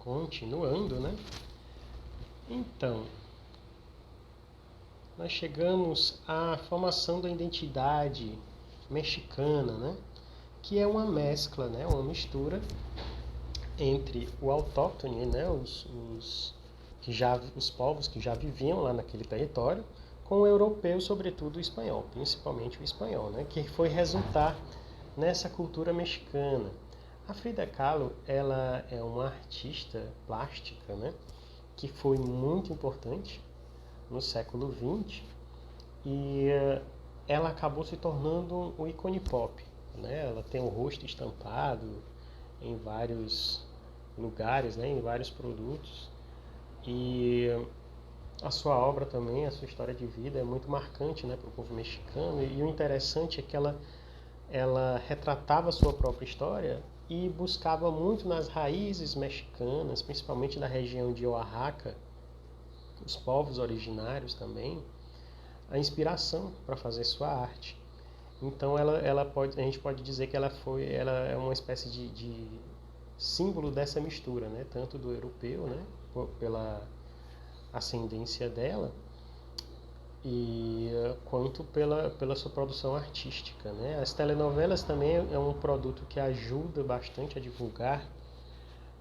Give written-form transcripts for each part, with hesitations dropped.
Continuando, né? Então, nós chegamos à formação da identidade mexicana, né? Que é uma mescla, né? Uma mistura entre o autóctone, né? Os povos que já viviam lá naquele território, com o europeu, sobretudo o espanhol, principalmente o espanhol, né? Que foi resultar nessa cultura mexicana. A Frida Kahlo, ela é uma artista plástica, né? Que foi muito importante no século XX e ela acabou se tornando um ícone pop, né? Ela tem o rosto estampado em vários lugares, né? Em vários produtos e a sua obra também, a sua história de vida é muito marcante, né, para o povo mexicano e o interessante é que ela retratava a sua própria história e buscava muito nas raízes mexicanas, principalmente da região de Oaxaca, os povos originários também, a inspiração para fazer sua arte. Então a gente pode dizer que ela é uma espécie de símbolo dessa mistura, né? Tanto do europeu, né? Pela ascendência dela, e quanto pela sua produção artística, né? As telenovelas também é um produto que ajuda bastante a divulgar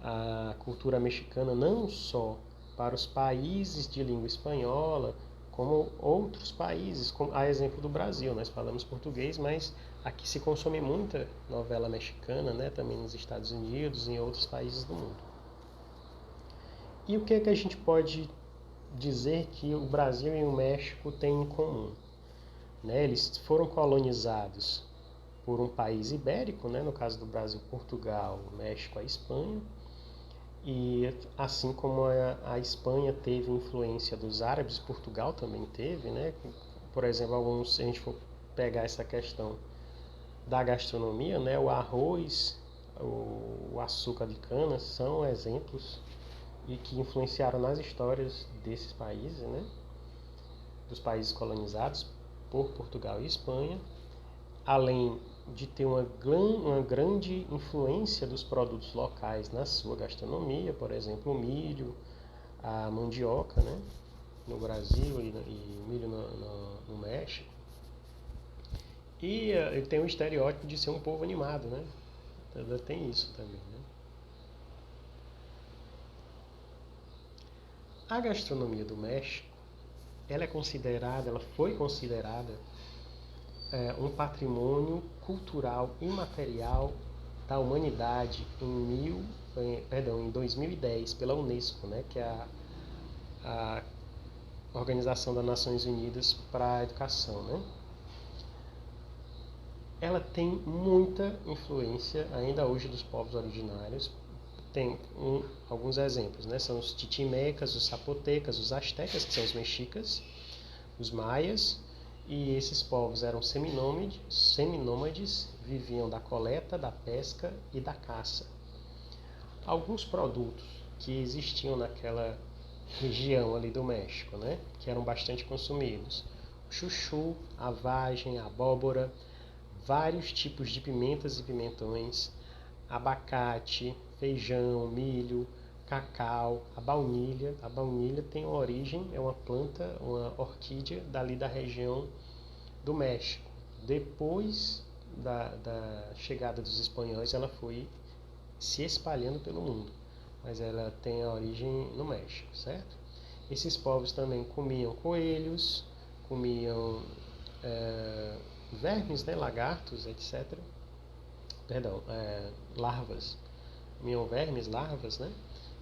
a cultura mexicana, não só para os países de língua espanhola, como outros países, como a exemplo do Brasil. Nós falamos português, mas aqui se consome muita novela mexicana, né? Também nos Estados Unidos e em outros países do mundo. E o que é que a gente pode dizer que o Brasil e o México têm em comum? Né? Eles foram colonizados por um país ibérico, né? No caso do Brasil, Portugal, o México, a Espanha. E assim como a Espanha teve influência dos árabes, Portugal também teve, né? Por exemplo, se a gente for pegar essa questão da gastronomia, né? O arroz, o açúcar de cana são exemplos e que influenciaram nas histórias desses países, né? Dos países colonizados por Portugal e Espanha, além de ter uma grande influência dos produtos locais na sua gastronomia, por exemplo, o milho, a mandioca, né? No Brasil e milho no México. E ele tem o estereótipo de ser um povo animado, né? Então, tem isso também, né? A gastronomia do México, ela foi considerada um patrimônio cultural imaterial da humanidade em 2010 pela Unesco, né, que é a Organização das Nações Unidas para a Educação, né? Ela tem muita influência ainda hoje dos povos originários. Tem alguns exemplos, né? São os titimecas, os zapotecas, os astecas, que são os mexicas, os maias, e esses povos eram seminômades, viviam da coleta, da pesca e da caça. Alguns produtos que existiam naquela região ali do México, né, que eram bastante consumidos: chuchu, a vagem, a abóbora, vários tipos de pimentas e pimentões, abacate, feijão, milho, cacau, a baunilha. A baunilha tem uma origem, é uma planta, uma orquídea dali da região do México. Depois da chegada dos espanhóis, ela foi se espalhando pelo mundo, mas ela tem a origem no México, certo? Esses povos também comiam coelhos, comiam vermes, né, lagartos, etc. Perdão, larvas. Comiam vermes, larvas, né?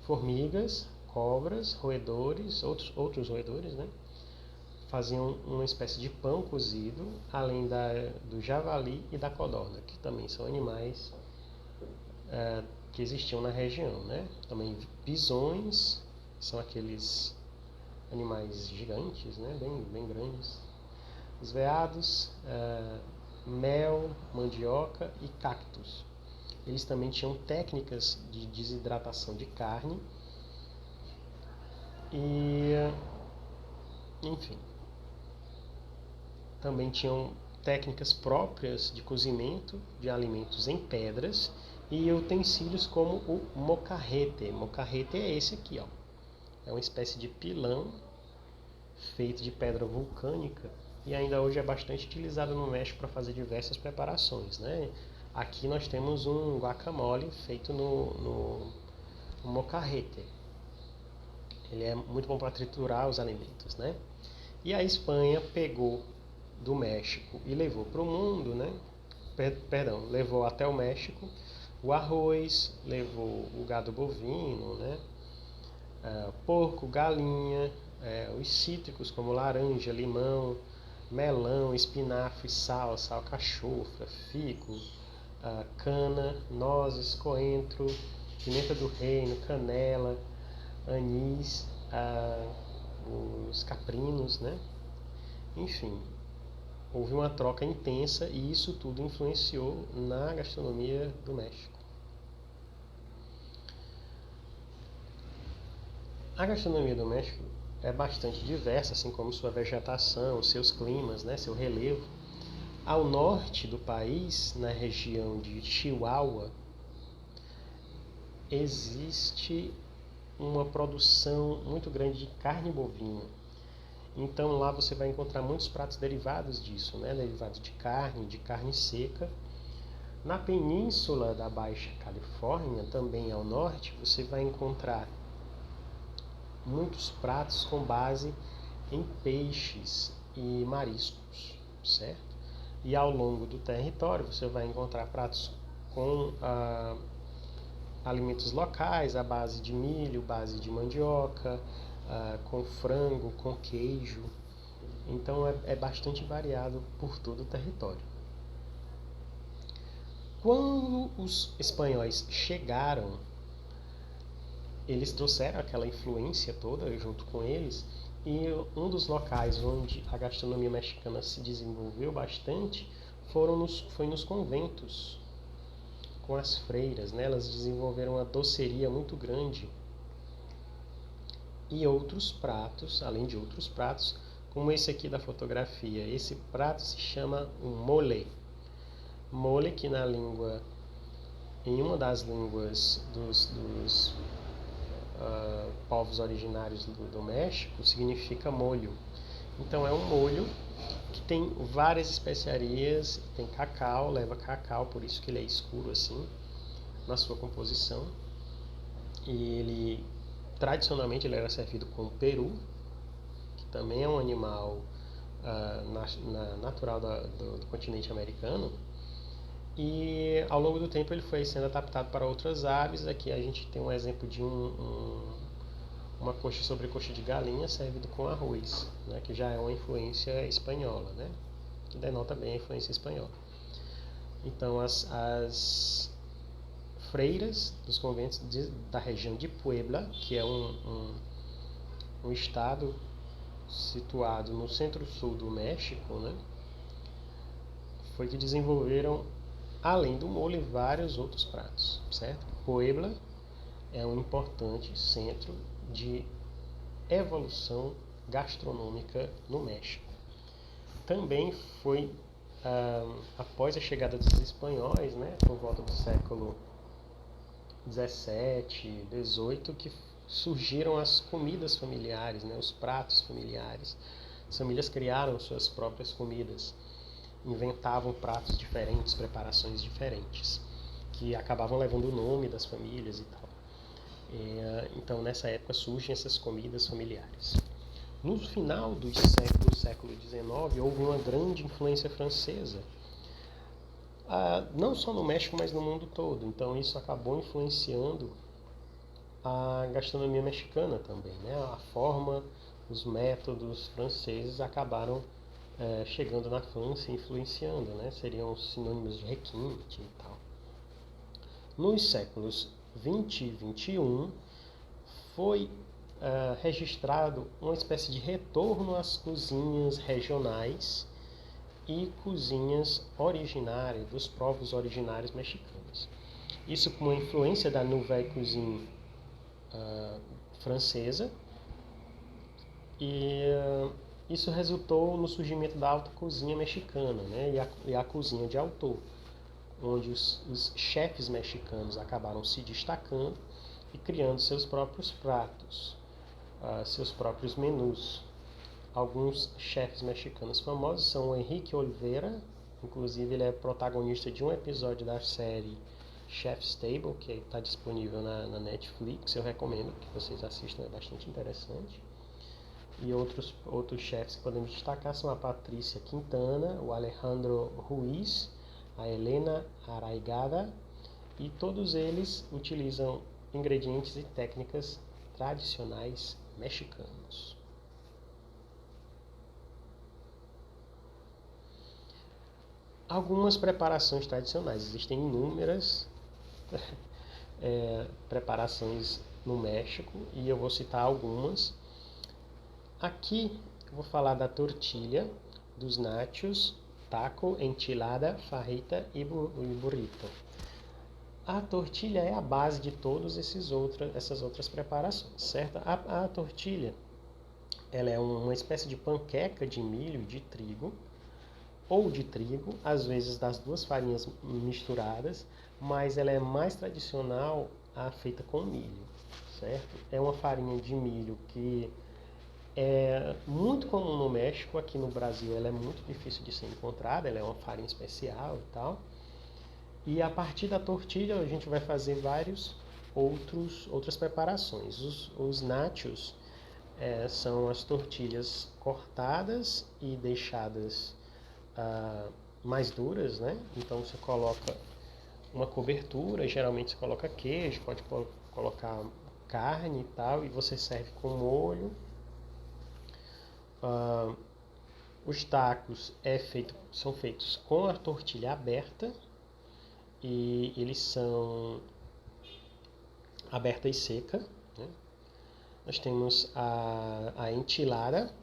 Formigas, cobras, roedores, outros roedores, né? Faziam uma espécie de pão cozido, além do javali e da codorna, que também são animais que existiam na região, né? Também bisões, são aqueles animais gigantes, né? Bem grandes. Os veados, mel, mandioca e cactos. Eles também tinham técnicas de desidratação de carne e, enfim, também tinham técnicas próprias de cozimento de alimentos em pedras e utensílios como o mocarrete. Mocarrete é esse aqui, ó. É uma espécie de pilão feito de pedra vulcânica e ainda hoje é bastante utilizado no México para fazer diversas preparações, né? Aqui nós temos um guacamole feito no mocarrete. Ele é muito bom para triturar os alimentos, né? E a Espanha pegou do México e levou para o mundo, né? Perdão, levou até o México o arroz, levou o gado bovino, né? Porco, galinha, os cítricos como laranja, limão, melão, espinafre, sal, alcachofra, figo, cana, nozes, coentro, pimenta do reino, canela, anis, os caprinos, né? Enfim, houve uma troca intensa e isso tudo influenciou na gastronomia do México. A gastronomia do México é bastante diversa, assim como sua vegetação, seus climas, né, seu relevo. Ao norte do país, na região de Chihuahua, existe uma produção muito grande de carne bovina. Então lá você vai encontrar muitos pratos derivados disso, né, derivados de carne seca. Na península da Baixa Califórnia, também ao norte, você vai encontrar muitos pratos com base em peixes e mariscos, certo? E ao longo do território você vai encontrar pratos com alimentos locais, à base de milho, base de mandioca, com frango, com queijo. Então é bastante variado por todo o território. Quando os espanhóis chegaram, eles trouxeram aquela influência toda junto com eles, e um dos locais onde a gastronomia mexicana se desenvolveu bastante foi nos conventos, com as freiras, né? Elas desenvolveram uma doceria muito grande e outros pratos, além de outros pratos, como esse aqui da fotografia. Esse prato se chama um mole. Mole que em uma das línguas dos povos originários do México, significa molho. Então é um molho que tem várias especiarias, tem cacau, leva cacau, por isso que ele é escuro assim, na sua composição. E tradicionalmente ele era servido com peru, que também é um animal natural do continente americano. E ao longo do tempo ele foi sendo adaptado para outras aves. Aqui a gente tem um exemplo de uma coxa sobre coxa de galinha servido com arroz, né, que já é uma influência espanhola, né, que denota bem a influência espanhola. Então as freiras dos conventos da região de Puebla, que é um estado situado no centro-sul do México, né, foi que desenvolveram, além do molho, vários outros pratos, certo? Puebla é um importante centro de evolução gastronômica no México. Também foi após a chegada dos espanhóis, né, por volta do século 17, 18, que surgiram as comidas familiares, né, os pratos familiares. As famílias criaram suas próprias comidas, inventavam pratos diferentes, preparações diferentes, que acabavam levando o nome das famílias e tal. Então nessa época surgem essas comidas familiares. No final do século XIX houve uma grande influência francesa, não só no México, mas no mundo todo. Então isso acabou influenciando a gastronomia mexicana também, né? A forma, os métodos franceses acabaram chegando na França e influenciando, né? Seriam sinônimos de requinte e tal. Nos séculos 20 e 21 foi registrado uma espécie de retorno às cozinhas regionais e cozinhas originárias, dos povos originários mexicanos. Isso com a influência da Nouvelle Cuisine francesa, e isso resultou no surgimento da alta cozinha mexicana, né, e a cozinha de autor, onde os chefes mexicanos acabaram se destacando e criando seus próprios pratos, seus próprios menus. Alguns chefes mexicanos famosos são o Enrique Olvera, inclusive ele é protagonista de um episódio da série Chef's Table, que está disponível na Netflix. Eu recomendo que vocês assistam, é bastante interessante. E outros chefes que podemos destacar são a Patrícia Quintana, o Alejandro Ruiz, a Helena Araigada, e todos eles utilizam ingredientes e técnicas tradicionais mexicanos. Algumas preparações tradicionais, existem inúmeras preparações no México e eu vou citar algumas. Aqui eu vou falar da tortilha, dos nachos, taco, enchilada, fajita e burrito. A tortilha é a base de todas essas outras preparações, certo? A tortilha ela é uma espécie de panqueca de milho e de trigo, ou de trigo, às vezes das duas farinhas misturadas, mas ela é mais tradicional feita com milho, certo? É uma farinha de milho que é muito comum no México, aqui no Brasil ela é muito difícil de ser encontrada, ela é uma farinha especial e tal. E a partir da tortilha a gente vai fazer outras preparações. Os nachos são as tortilhas cortadas e deixadas mais duras, né? Então você coloca uma cobertura, geralmente você coloca queijo, pode colocar carne e tal, e você serve com molho. Os tacos são feitos com a tortilha aberta, e eles são aberta e seca, né? Nós temos a enchilada,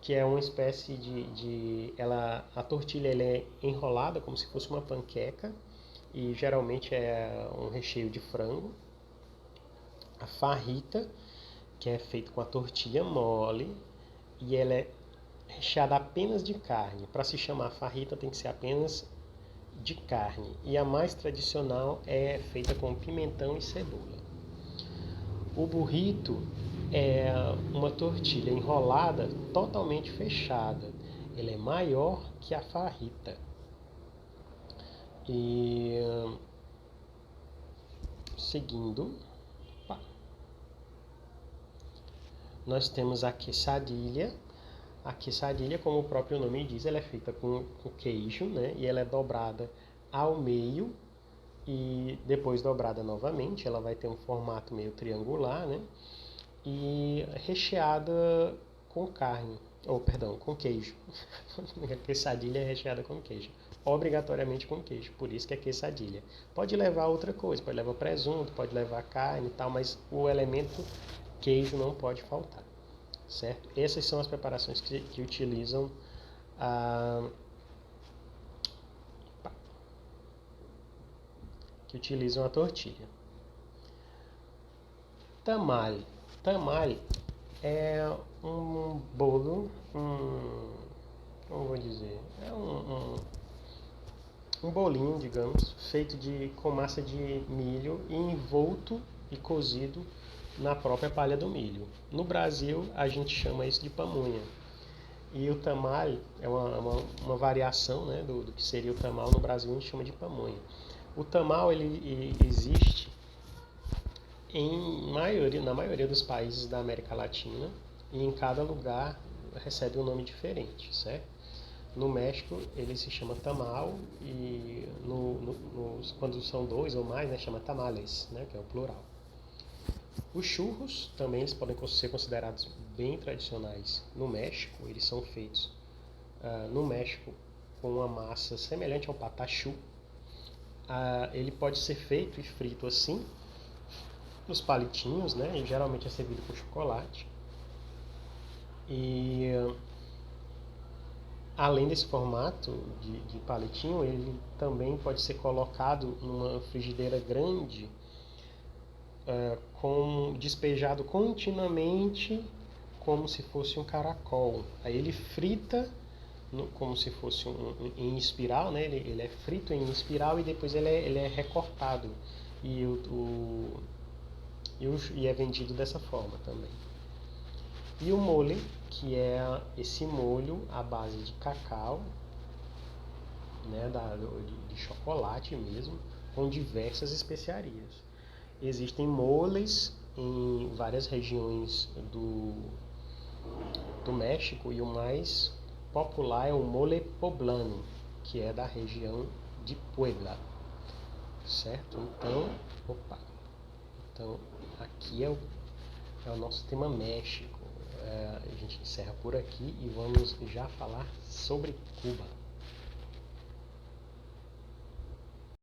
que é uma espécie a tortilha ela é enrolada como se fosse uma panqueca e geralmente é um recheio de frango. A fajita, que é feito com a tortilha mole e ela é recheada apenas de carne. Para se chamar fajita tem que ser apenas de carne. E a mais tradicional é feita com pimentão e cebola. O burrito é uma tortilha enrolada totalmente fechada. Ela é maior que a fajita. E seguindo, nós temos a quesadilha. A quesadilha, como o próprio nome diz, ela é feita com queijo, né? E ela é dobrada ao meio e depois dobrada novamente. Ela vai ter um formato meio triangular, né? E recheada com carne, com queijo. A quesadilha é recheada com queijo, obrigatoriamente com queijo, por isso que é quesadilha. Pode levar outra coisa, pode levar presunto, pode levar carne e tal, mas o elemento queijo não pode faltar, certo? Essas são as preparações que utilizam a tortilha. Tamale. Tamale é um bolo, como vou dizer, é um bolinho, digamos, feito com massa de milho e envolto e cozido na própria palha do milho. No Brasil, a gente chama isso de pamonha. E o tamale é uma variação, né, do que seria o tamal. No Brasil, a gente chama de pamonha. O tamal ele existe na maioria dos países da América Latina, e em cada lugar recebe um nome diferente, certo? No México ele se chama tamal e quando são dois ou mais, né, chama tamales, né, que é o plural. Os churros também eles podem ser considerados bem tradicionais no México. Eles são feitos no México com uma massa semelhante ao patachu. Ele pode ser feito e frito assim, nos palitinhos, né? E geralmente é servido com chocolate. E além desse formato de palitinho, ele também pode ser colocado numa frigideira grande, despejado continuamente como se fosse um caracol. Aí ele frita como se fosse em espiral, né? Ele é frito em espiral e depois ele é recortado e é vendido dessa forma também. E o mole, que é esse molho à base de cacau, né? De chocolate mesmo, com diversas especiarias. Existem moles em várias regiões do México e o mais popular é o mole poblano, que é da região de Puebla, certo? Então aqui é o nosso tema México. A gente encerra por aqui e vamos já falar sobre Cuba.